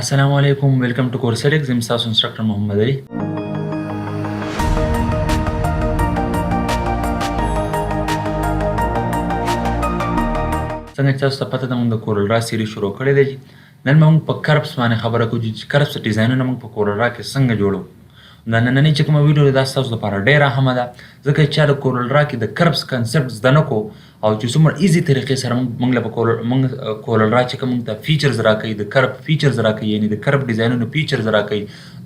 السلام علیکم ویلکم ټو کورس ایډکس زم تاسو انسټرکټر محمد علي. څنګه چې تاسو ته پته ده موږ د کورل را سیریز شروع کړی دی. نن موږ په کربس باندې خبره کوو چې کربس ډیزاینونه موږ په کورل را کې څنګه جوړو. دا نننۍ چې کومه ویډیو ده دا ستاسو لپاره ډېره اهمه ده ځکه چې چا د کورل را کې د کربس کنسپټ زده نه کړو او چې څومره ایزي طریقې سره موږ له کورل را چې کوم موږ ته فیچرز راکوي د کرب فیچرز راکوي یعنی د کرب ډیزاینونو فیچرز راکوي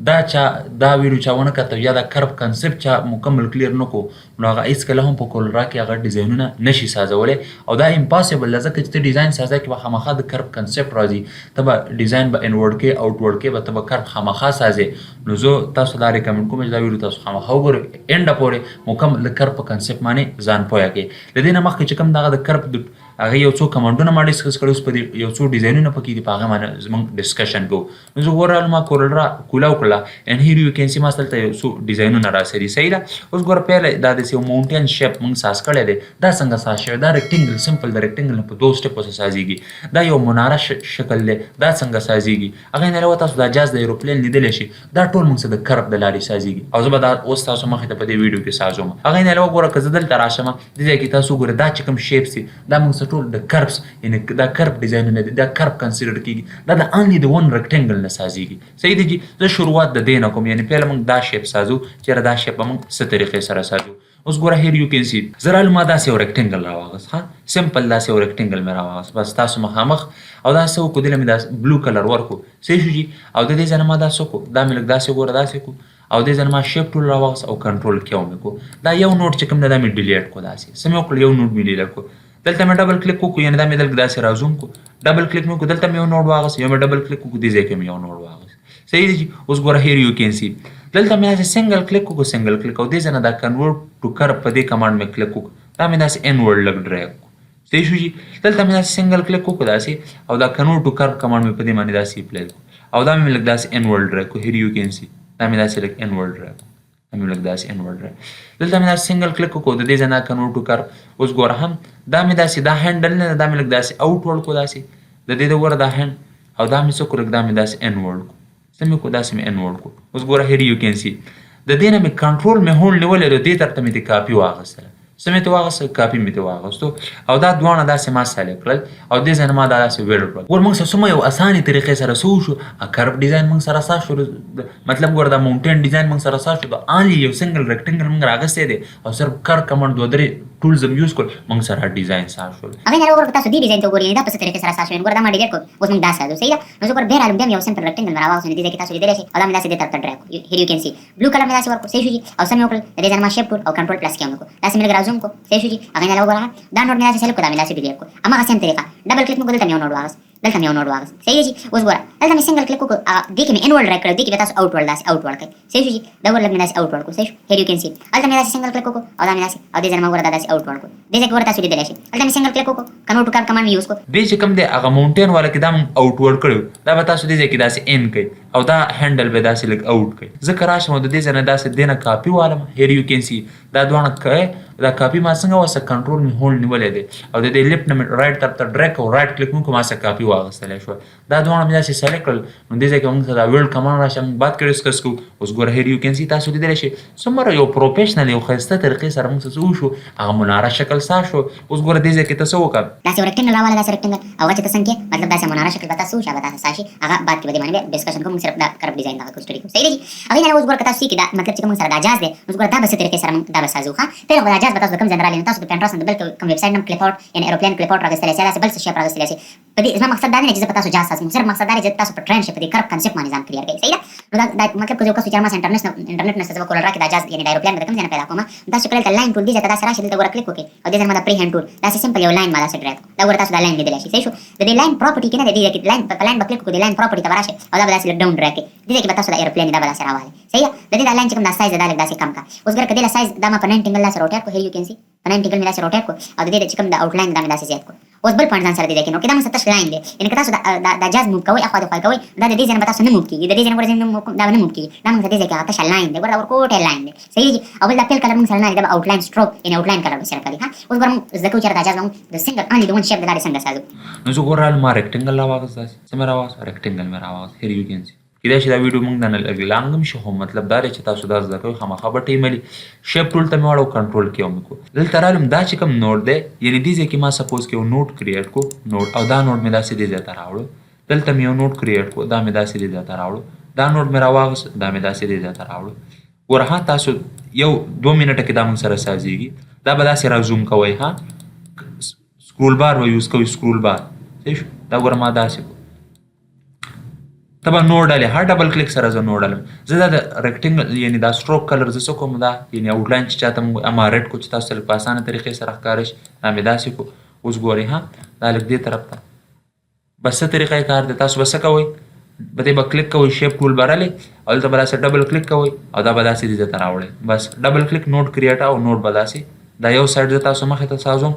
دا ویډیو چا ونه کتل یا د کرب کنسپټ چا مکمل کلیر نه کړو نو هغه هېڅکله هم په کورل را کې هغه ډیزاینونه نشي سازولی او دا امپاسبل ده ځکه چې ته ډیزاین سازی کې به خامخا د کرب کنسپټ راځي ته به ډیزاین به انورډ کې آوټورډ کې به ته به کرب خامخا سازې نو زه تاسو دا ریکمنډ کوم چې دا ویډیو تاسو خامخا وګورئ اینډه پورې مکمل د کرب په کنسپټ باندې ځان پوهه کړئ. له دې نه مخکې چې کوم دغه د کرب هغه یو څو کمانډونه ما ډسکس کړي اوس په دې یو څو ډیزاینونه پکې دي په هغه باندې زموږ ډسکشن کوو. نو زه اوورال ما کورل را کولاو کړله اینډ هیر یو کین سی ما دلته یو څو ډیزاینونه راسري صحیح ده. اوس ګوره پیله دا داسې یو ماونټین شیپ موږ ساز کړی دی دا څنګه ساز شوی دا ریکټینګل سمپل د ریکټینګل په دوه سټیپو سره سازیږي. دا یو مناره شکل دی دا څنګه سازیږي هغې نه علاوه تاسو دا جاز د ایروپلین لیدلی شي دا ټول موږ سره د کرب د لارې سازیږي او زه به دا اوس تاسو مخې ته په دې ویډیو کې سازوم. هغې نه علاوه ګوره که زه دلته راشم دې ځای کې تاسو وګورئ دا چې کوم شیپس دي دا موږ سره ټول د کربس یعنی دا کرب ډیزاینونه دي دا کرب کنسیډر کیږي دا د انلی د ون ریکټینګل نه سازیږي صحیح دی جی. زه شروعات د دې نه کوم یعنی پیله موږ دا شیپ سازو چېرې دا شیپ به موږ څه طریقې سره سازو. اوس ګوره هیر یو کین سی زه رالو ما داسې یو ریکټینګل راواغست ها سمپل داسې یو ریکټینګل مې راواغست بس تاسو مخامخ او دا څه وکړو دله مې دا بلو کلر ورکړو صحیح شو جي او د دې ځای نه ما دا څه وکړو دا مې لږ داسې ګوره داسې کړو او دې ځای نه ما شیپ ټول راواغست او کنټرول کیو مې کړو دا یو نوټ چې کوم دی دا مې ډیلیټ کړو داسې څه مې وکړل یو نوټ مې ډیلیټ کړو دلته مې ډبل کلیک وکړو یعنې دا مې دلته داسې رازوم کړو ډبل کلیک مې وکړو دلته مې یو نوټ واغست یو مې ډبل کلیک وکړو دې ځای کې مې یو نوټ واغست صحیح دی جي. اوس ګوره هیر یو کین سی دلته مې داسې سنګل کلیک وکړو سنګل کلیک او دې ځای نه دا کنورټ ټو کرب په دې کمانډ مې کلیک وکړو دا مې داسې انورډ لږ ډریګ کړو صحیح شو جي. دلته مې داسې سنګل کلیک وکړو داسې او دا کنورټ ټو کرب کمانډ مې په دې باندې داسې اپلای کړو او دا مې لږ داسې انورډ ډریګ کړو هیر یو کین سی دا مې داسې لږ انورډ ډریګ کړو دا مې لږ داسې انورډ ډریګ دلته مې داسې سنګل کلیک وکړو د دې ځای نه کنورټ ټو کرب اوس ګوره هم دا مې داسې دا هینډل نه دا مې لږ داسې آوټ ورډ کړو داسې د دې د ګوره دا هینډ او دا مې څه کړو لږ دا مې داسې انورډ کړو څه مې کړو داسې مې انورډ کړو. اوس ګوره هیر یو کین سی د دې نه مې کنټرول مې هولډ نیولی دی دې طرف ته مې د کاپي واخیستله څه مې ترې واخیسته کاپي مې ترې واخیستو او دا دواړه داسې ما سلیکټ کړل او دې ځای نه ما دا داسې ویډ کړل. ګوره موږ سره څومره یو اسانې طریقې سره څه وشو کرب ډیزاین موږ سره ساز شو مطلب ګوره دا ماونټین ډیزاین موږ سره ساز شو د انلی یو سنګل ریکټینګل موږ راغستی دی او صرف کر کمانډ دوه درې ټولز هم یوز کړل موږ سره ډیزاین ساز شول. هغې نه وګوره که تاسو دې ډیزاین ته وګورئ دا په څه طریقې سره ساز شوی ګوره دا ما ډیلیټ کړو اوس موږ دا سازو صحیح ده. نو زه ګوره بیا رالم بیا مې یو سمپل ریکټینګل مې راواغوستو نو دې ځای کې تاسو لیدلی شئ او دا مې داسې دې طرف ته ډرایګ کړو هیر یو کین سی بلو کلر مې داسې ورکړو صحیح شو جي او څه مې وکړل د دې ځای نه ما شیپ ټول او کنټرول پلس کیو مې کړو داسې مې لږ رازوم کړو صحیح شو جي. هغې نه وګوره دا نوټ مې داسې سلیکټ کړو دا مې داسې ډیلیټ کړو هماغه سیم طریقه ډبل کلیک مې کړو دلته مې یو نوټ واغست دلته مې یو نوټ واغست صحیح دی جي. اوس ګوره دلته مې سنګل کلیک وکړو دې کې مې انورډ ډرایګ کړی دې کې به تاسو آوټ ورډ داسې آوټ ورډ کړئ صحیح شو جي. دا ګوره لږ مې داسې آوټ ورډ کړو صحیح شو هیر یو کین سی هلته مې داسې سنګل کلیک وکړو او دا مې داسې او دې ځای نه مې ګوره دا داسې آوټ ورډ کړو دې ځای کې ګوره تاسو لیدلی شئ هلته مې سنګل کلیک وکړو کنورټ ټو کرب کمانډ مې یوز کړو دې چې کوم دی هغه ماونټین والا کې دا موږ آوټ ورډ کړی دا به تاسو دې ځای کې داسې ان کړئ او دا هینډل به داسې لږ آوټ کړئ. زه که راشم او د دې ځای نه داسې دې نه کاپي والم هیر یو کین سی دا دواړه کوئ دا کاپي ما څنګه وسه کنټرول مې هولډ نیولی دی او د دې لیفټ نه مې رایټ طرف ته ډریګ او رایټ کلیک مې وکړو ما سره کاپي واخیستلی شوه دا دواړه مې داسې سلیکټ کړل نو دې ځای کې موږ سره دا ویلډ کمانډ راشي موږ بعد کې ډسکس کوو. اوس ګوره هیر یو کین سی تاسو لیدلی شئ څومره یو پروفیشنل یو ښایسته طریقې سره موږ څه وشو هغه مناره شکل ساز شو. اوس ګوره دې ځای کې ته څه وکړه داسې یو ریکټینګل راواله داسې ریکټینګل او چې ته څنګه کې مطلب داسې مناره شکل به تاسو وشي هغه داسې ساز شي هغه بعد کې به دې باندې بیا ډسکشن کوو موږ صرف دا کرب ډیزاین دغه کوو سټډي کوو صحیح دی جي. هغې نه اوس ګوره که تاسو چې دا مطلب چې کوم سره دا جاز دی اوس ګوره دا به څه طریقې سره موږ دا به سازو ښه پیله خو دا جاز به تاسو د کوم ځای نه رالي نو تاسو د پینټرسټ نه د بل کوم ویب سایټ نه کلیپ آوټ یعنې ایروپلین کلیپ آوټ راغوستلی شئ داسې بل څه شیپ راغوستلی شئ په دې زما مقصد دا نه دی چې زه په تاسو جاز سازم صرف مقصد دا دی چې تاسو په ټرین شئ په دې کرب کنسپټ باندې ځان کلیر کړئ صحیح ده. نو دا مطلب که یو کس وایي چې ما انټرنیټ نشته زه به کورل را کې دا جاز یعنې دا ایروپلین به د کوم ځای نه پیدا کوم تاسو چې کله دلته لاین ټول دې ځای ته داسې راشئ دلته ګوره کلیک وکړئ او دې ځای نه ما دا پرې هینډ ټول داسې سمپل یو لاین ما داسې ډرایګ کړو دا ګوره تاسو دا لاین لیدلی شئ صحیح شو. د دې لاین پراپرټي کې نه دی دې ځای کې لاین په لاین به کلیک وکړو د لاین پراپرټي ته به راشئ او دا به داسې لږ ډاون ډرایګ کړئ دې ځای کې به تاسو دا ایروپلین دا به داسې راوالئ صحیح ده. د دې دا لاین چې کوم دا سایز ده دا لږ داسې کم کړه. اوس ګوره که دې له سایز دا ما په 90 انګل داسې روټیټ کړو هیر یو کین سی په 90 انګل مې داسې روټیټ کړو او د دې چې کوم د آوټلاین دا مې داسې زیات کړو اوس بل پوینټ ځان سره دی نو کدا موږ تاسو لاین دی یعنی که تاسو دا جاز موو کوي اخوا د خوا کوي دا د دې ځای نه تاسو نه موو کیږي د دې ځای نه ورځي نه دا نه موو کیږي دا موږ د دې ځای کې تاسو لاین دی ورته ورکوټه لاین دی صحیح دی او بل د خپل کلر موږ سره نه دی دا اوټ لاین سټروک یعنی اوټ لاین کلر سره کوي ها اوس ګورم زکه چې دا جاز موږ د سنگل انلی د ون شیپ د دا څنګه سازو نو زه ګورال ما ریکټنګل راواغس داسې سم راواغس ریکټنګل مې راواغس هیر یو کین سی کله چې دا ویډیو موږ نه لګلانګم شو هم مطلب دا چې تاسو دا زده کوئ خامخا به ټیملی شیپ ټول ته مې واړو کنټرول کیوم کو دلته رالم دا چې کوم نوټ دی یعنی دې ځکه ما سپوز کې نوټ کریټ کو نوټ او دا نوټ مې داسې دې ځای ته راوړو دلته مې یو نوټ کریټ کو دا مې داسې دې ځای ته راوړو دا نوټ مې راواغس دا مې داسې دې ځای ته راوړو ورها تاسو یو 2 منټه کې دا موږ سره سازيږي دا به داسې را زوم کوئ ها سکرول بار و یوز کوئ سکرول بار صحیح دا ګوره ما داسې تبا نوډ ډالې ها ډبل کلیک سره زه نوډ ډالم زه دا د ریکټنګل یعنی دا سټروک کلر زه څه کوم دا یعنی آوټ لاین چې چاته موږ اما ریډ کو چې تاسو سره په اسانه طریقې سره ښکاره شي دا مې داسې کو اوس ګورئ ها دا لږ دې طرف ته بس څه طریقه کار دی تاسو به څه کوئ به دې به کلیک کوئ شیپ ټول به رالئ او دلته به داسې ډبل کلیک کوئ او دا به داسې دې ځای ته راوړئ بس ډبل کلیک نوټ کریټ او نوټ به داسې دا یو سایډ زه تاسو مخې ته سازوم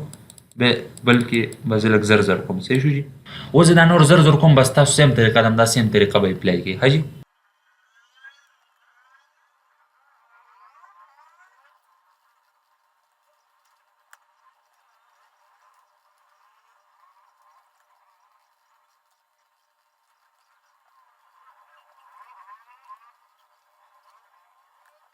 بلکې به زه لږ زر زر کوم صحیح شو جي اوس زه دا نور زر زر کوم بس تاسو سیم طریقه ده همدا سیم طریقه به یې پلی کړئ ښه جي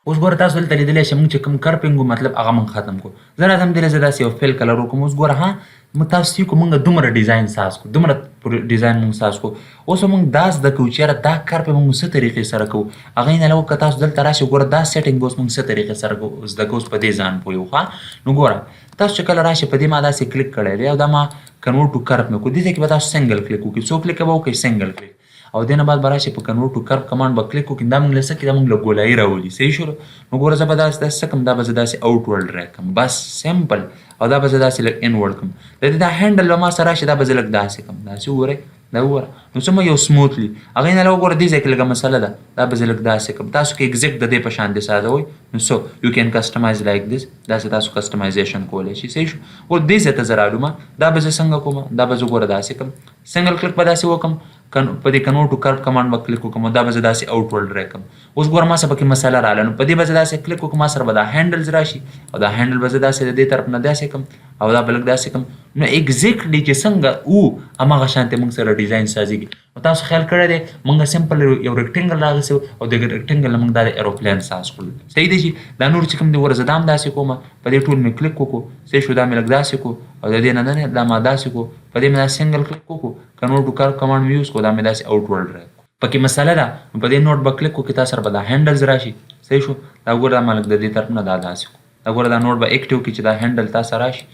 اوس ګوره تاسو دلته لیدلی شئ موږ چې کوم کرپینګ مطلب هغه موږ ختم کړو زه راځم دلته زه داسې یو فیل کلر وکړم اوس ګوره ها موږ تاسو چې کوو موږ دومره ډیزاین ساز کړو دومره ډیزاین موږ ساز کړو اوس موږ دا زده کوو چې یاره دا کرپینګ موږ څه طریقې سره کوو هغې نه علاوه که تاسو دلته راشئ ګوره دا سیټینګ به اوس موږ څه طریقې سره زده کوو اوس په دې ځان پوه یو ښه نو ګوره تاسو چې کله راشئ په دې ما داسې کلیک کړی دی او دا ما کنورټ ټو کرپ مې کړو دې ځای کې به تاسو سنګل کلیک وکړئ څو کلیکه به وکړئ سنګل کلیک او دې نه بعد به راشئ په کنورټ ټو کرپ کمانډ به کلیک وکړئ دا موږ له څه کړي دا موږ له ګولایي راولي صحیح شولو نو ګوره زه به داسې څه کوم دا به زه داسې آوټ ورډ ډریګ کړم بس سمپل او دا به زه داسې لږ ان ورډ کړم د دې دا هینډل به ما سره راشي دا به زه لږ داسې کړم داسې وګورئ دا وګوره نو څومره یو سموتلی هغې نه علاوه ګوره دې ځای کې لږه مسله ده دا به زه لږ داسې کړم تاسو کې اګزیکټ د دې په شان دې سازوئ نو سو یو کین کسټمایز لایک دس داسې تاسو کسټمایزیشن کولی شئ صحیح شو اوس دې ځای ته زه رالومه دا به زه څنګه کوم دا به زه ګوره داسې کړم سنګل کلیک به داسې وکړم په دې کنورټ ټو کرپ کمانډ به کلیک وکړم دا به زه داسې آوټ ورډ ډریګ کړم اوس ګوره ما سره پکې مسله راغله نو په دې به زه داسې کلیک وکړم ما سره به دا هینډلز راشي او دا هینډل به زه داسې د دې طرف نه داسې کړم او دا به لږ داسې کړم نو اګزیکټلی چې څنګه و هماغه شانتې موږ سره ډیزاین سازېږي نو تاسو خیال کړی دی موږ سمپل یو ریکټنګل راغلی او د ریکټنګل نه موږ دا د ایروپلین ساز کړو صحیح دی چې دا نور چې کوم دی ګوره زه دا هم داسې کوم په دې ټول مې کلیک وکړو صحیح شو دا مې لږ داسې کړو او د دې نه دا ما داسې کړو په دې مې دا سنګل کلیک وکړو کنورټ ټو کرپ کمانډ مې یوز کړو دا مې داسې آوټ ورډ ډریګ پکې مسله ده په دې نوټ به کلیک وکړئ تاسو سره به دا هینډلز راشي صحیح شو دا ګوره ما لږ د دې طرف نه دا داسې کړو دا ګوره دا نوټ به اکټیو کړي چې دا هینډل تاسو راشي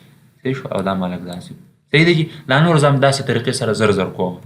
صحیح شو او دا ما لږ داسې صحیح دی چې دا نور زه هم داسې طریقې سره زر زر کوم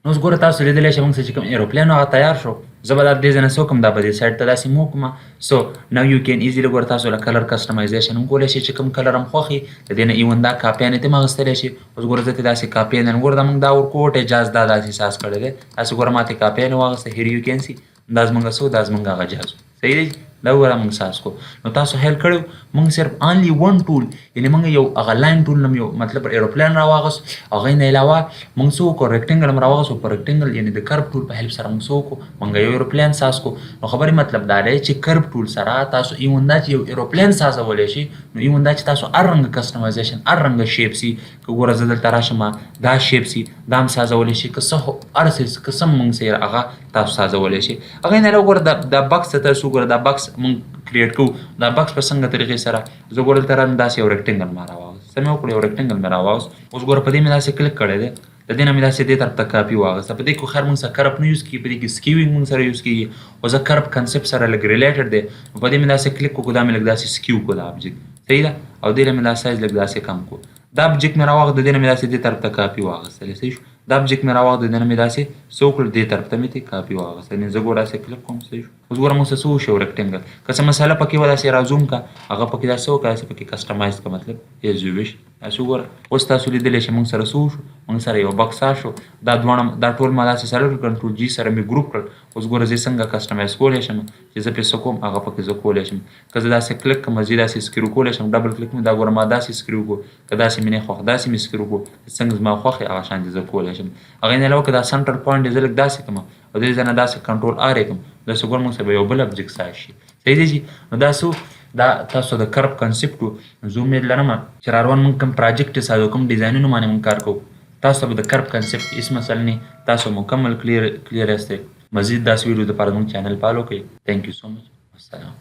نو اوس ګوره تاسو لیدلی شئ موږ سره چې کوم ایروپلین هغه تیار شو زه به دا دې ځای نه څه وکړم دا به دې سایډ ته داسې مو کړم سو نو یو کین ایزیلی ګوره تاسو له کلر کسټمایزیشن هم کولی شئ چې کوم کلر هم خوښ وي د دې نه ایون دا کاپیانې ته هم اخیستلی شي اوس ګوره زه ته داسې کاپیانې ګوره دا موږ دا ورکوټ اجاز دا داسې ساز کړی دی تاسو ګوره ما ته کاپیانې واخیسته هیر یو کین سی دا زموږ څه دا زموږ هغه جاز صحیح دی دا وګوره موږ ساز کو نو تاسو هیل کړو موږ صرف انلی ون ټول یعنی موږ یو هغه لاین ټول نه یو مطلب ایروپلین راواغست هغې نه علاوه موږ څه وکړو ریکټنګل هم راواغست په ریکټنګل یعنی د کرب ټول په هیلپ سره موږ څه وکړو موږ یو ایروپلین ساز کو نو خبرې مطلب دا دی چې کرب ټول سره تاسو ایون دا چې یو ایروپلین سازولی شي نو ایون دا چې تاسو هر رنګه کسټمایزیشن هر رنګه شیپ سي که ګوره زه دلته راشم دا شیپ سي دا هم سازولی شي که څه هر څه که څه موږ سره هغه تاسو سازولی شي هغې نه علاوه ګوره دا بکس ته تاسو ګوره دا بکس موږ کریټ کوو دا بکس په څنګه طریقې سره زه ګوره دلته رالم داسې یو ریکټنګل ما راواغست څه مې وکړو یو ریکټنګل مې راواغست اوس ګوره په دې مې داسې کلیک کړی دی د دې نه مې داسې دې طرف ته کاپي واغسته په دې کې خیر موږ سره کرپ نه یوز کېږي په دې کې سکیوینګ موږ سره یوز کېږي او زه کرپ کنسپټ سره لږ ریلیټډ دی په دې مې داسې کلیک وکړو دا مې لږ داسې سکیو کړو دا ابجیکټ صحیح ده او دې نه مې دا سایز لږ داسې کم کړو دا ابجیکټ مې راواغست د دې نه مې داسې دې طرف ته کاپي واغستلی صحیح شو دا ابجیکټ مې راواغست د دې نه مې داسې څه وکړل دې طرف ته مې ترې کاپي واغسته یعنې زه ګوره داسې کلیک کوم صحیح شو اوس ګوره موږ څه وشو ریکټنګل که څه مسله پکې وه داسې را زوم کړه هغه پکې داسې وکړه داسې پکې کسټمایز کړه مطلب ایز یو وش داسې وګوره اوس تاسو لیدلی شئ موږ سره څه وشو موږ سره یو بکس شو دا دواړه دا ټول ما داسې سره کنټرول جي سره مې ګروپ کړل اوس ګوره زه څنګه کسټمایز کولی شم چې زه پرې څه کوم هغه پکې زه کولی شم. که زه داسې کلیک کړم زه داسې سکرو کولی شم، ډبل کلیک مې دا ګوره ما داسې سکرو کړو، که داسې مې نه خوښ داسې مې سکرو کړو، څنګه زما خوښ وي هغه شانتې زه کولی شم. هغې نه علاوه که دا سنټر پوینټ یې زه لږ داسې کړم او دې ځای نه داسې کنټرول آر یې کړم داسې ګوره موږ سره به یو بل ابجکټ سایز شي. صحیح دی جي. نو دا څه دا تاسو د کرب کنسپټ و. زه امید لرم چې را روان موږ کوم پراجکټ ساده کوم ډیزاینونو باندې موږ کار کوو تاسو به د کرب کنسپټ هېڅ مسله نه تاسو مکمل کلیر یاستئ. مزید داسې ویډیو دپاره زموږ چینل فالو کړئ. تھینک یو سو مچ. السلام.